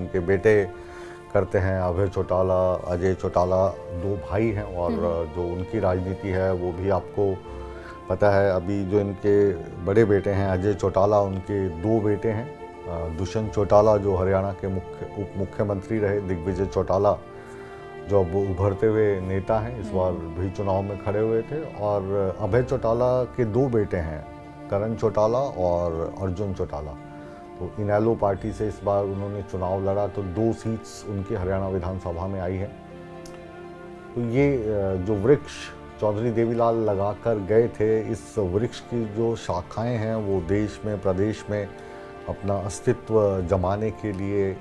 उनके बेटे करते हैं। अभय चौटाला, अजय चौटाला 2 भाई हैं और जो उनकी राजनीति है वो भी आपको पता है। अभी जो इनके बड़े बेटे हैं अजय चौटाला, उनके 2 बेटे हैं। दुष्यंत चौटाला जो हरियाणा के उप मुख्यमंत्री रहे, दिग्विजय चौटाला जो अब उभरते हुए नेता हैं, इस बार भी चुनाव में खड़े हुए थे। और अभय चौटाला के 2 बेटे हैं, करण चौटाला और अर्जुन चौटाला। तो इनेलो पार्टी से इस बार उन्होंने चुनाव लड़ा, तो 2 सीट्स उनकी हरियाणा विधानसभा में आई है। तो ये जो वृक्ष चौधरी देवीलाल लगाकर गए थे, इस वृक्ष की जो शाखाएं हैं वो देश में, प्रदेश में अपना अस्तित्व जमाने के लिए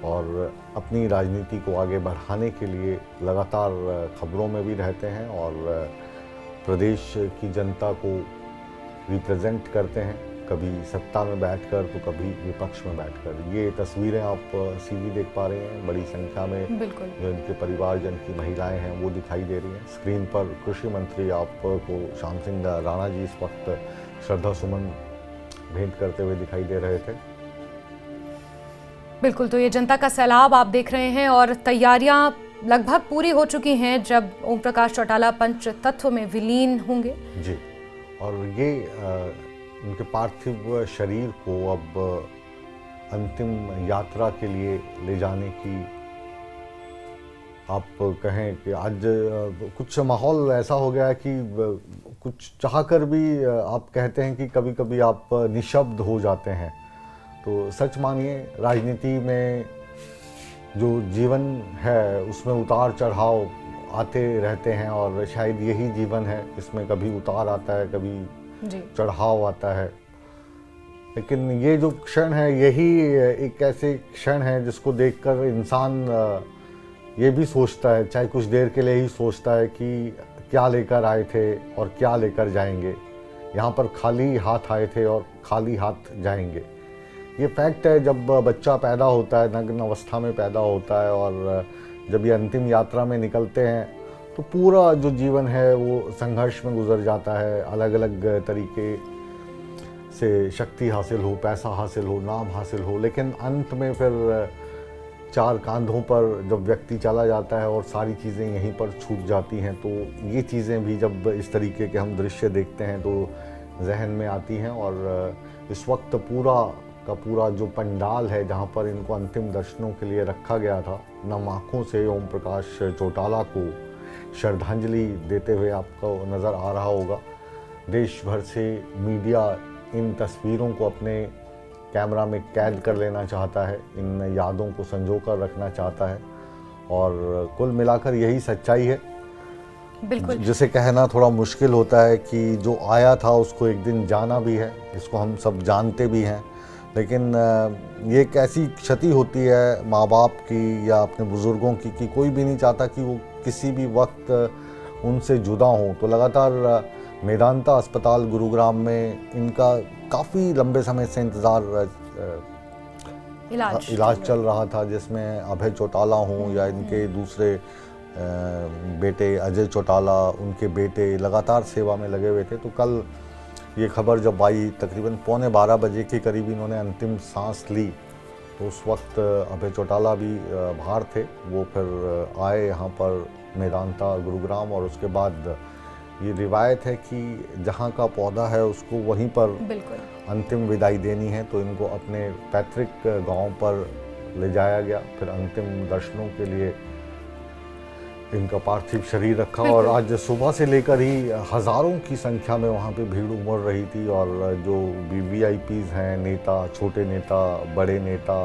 और अपनी राजनीति को आगे बढ़ाने के लिए लगातार खबरों में भी रहते हैं और प्रदेश की जनता को रिप्रेजेंट करते हैं, कभी सत्ता में बैठकर तो कभी विपक्ष में बैठकर। ये तस्वीरें आप सीधी देख पा रहे हैं, बड़ी संख्या में जो इनके परिवारजन की महिलाएं हैं वो दिखाई दे रही हैं। स्क्रीन पर कृषि मंत्री आपको श्याम सिंह राणा जी इस वक्त श्रद्धा सुमन भेंट करते हुए दिखाई दे रहे थे। बिल्कुल, तो ये जनता का सैलाब आप देख रहे हैं और तैयारियां लगभग पूरी हो चुकी हैं जब ओम प्रकाश चौटाला पंच तत्व में विलीन होंगे। जी, और ये उनके पार्थिव शरीर को अब अंतिम यात्रा के लिए ले जाने की आप कहें कि आज कुछ माहौल ऐसा हो गया है कि कुछ चाहकर भी आप कहते हैं कि कभी कभी आप निशब्द हो जाते हैं। तो सच मानिए, राजनीति में जो जीवन है उसमें उतार चढ़ाव आते रहते हैं और शायद यही जीवन है, इसमें कभी उतार आता है, कभी चढ़ाव आता है। लेकिन ये जो क्षण है यही एक ऐसे क्षण है जिसको देखकर इंसान ये भी सोचता है, चाहे कुछ देर के लिए ही सोचता है कि क्या लेकर आए थे और क्या लेकर जाएंगे। यहाँ पर खाली हाथ आए थे और खाली हाथ जाएंगे। ये फैक्ट है। जब बच्चा पैदा होता है, नग्न अवस्था में पैदा होता है और जब ये अंतिम यात्रा में निकलते हैं तो पूरा जो जीवन है वो संघर्ष में गुजर जाता है। अलग अलग तरीके से शक्ति हासिल हो, पैसा हासिल हो, नाम हासिल हो, लेकिन अंत में फिर 4 कांधों पर जब व्यक्ति चला जाता है और सारी चीज़ें यहीं पर छूट जाती हैं, तो ये चीज़ें भी जब इस तरीके के हम दृश्य देखते हैं तो जहन में आती हैं। और इस वक्त पूरा का पूरा जो पंडाल है जहाँ पर इनको अंतिम दर्शनों के लिए रखा गया था, नम आँखों से ओम प्रकाश चौटाला को श्रद्धांजलि देते हुए आपको नज़र आ रहा होगा। देश भर से मीडिया इन तस्वीरों को अपने कैमरा में कैद कर लेना चाहता है, इन यादों को संजो कर रखना चाहता है और कुल मिलाकर यही सच्चाई है। बिल्कुल, जिसे कहना थोड़ा मुश्किल होता है कि जो आया था उसको एक दिन जाना भी है, इसको हम सब जानते भी हैं। लेकिन ये एक ऐसी क्षति होती है माँ बाप की या अपने बुज़ुर्गों की कि कोई भी नहीं चाहता कि वो किसी भी वक्त उनसे जुदा हों। तो लगातार मेदांता अस्पताल गुरुग्राम में इनका काफ़ी लंबे समय से इलाज चल रहा था, जिसमें अभय चौटाला हों या इनके दूसरे बेटे अजय चौटाला, उनके बेटे लगातार सेवा में लगे हुए थे। तो कल ये खबर जब आई, तकरीबन 11:15 बजे के करीब इन्होंने अंतिम सांस ली, तो उस वक्त अभय चौटाला भी बाहर थे। वो फिर आए यहाँ पर मेदांता गुरुग्राम और उसके बाद ये रिवायत है कि जहाँ का पौधा है उसको वहीं पर अंतिम विदाई देनी है, तो इनको अपने पैतृक गांव पर ले जाया गया। फिर अंतिम दर्शनों के लिए इनका पार्थिव शरीर रखा और आज सुबह से लेकर ही हज़ारों की संख्या में वहाँ पे भीड़ उमड़ रही थी। और जो VVIPs हैं, नेता, छोटे नेता, बड़े नेता,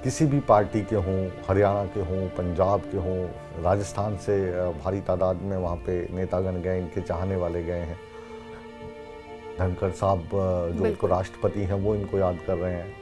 किसी भी पार्टी के हों, हरियाणा के हों, पंजाब के हों, राजस्थान से भारी तादाद में वहाँ पे नेतागण गए, इनके चाहने वाले गए हैं। धनखड़ साहब जो राष्ट्रपति हैं वो इनको याद कर रहे हैं।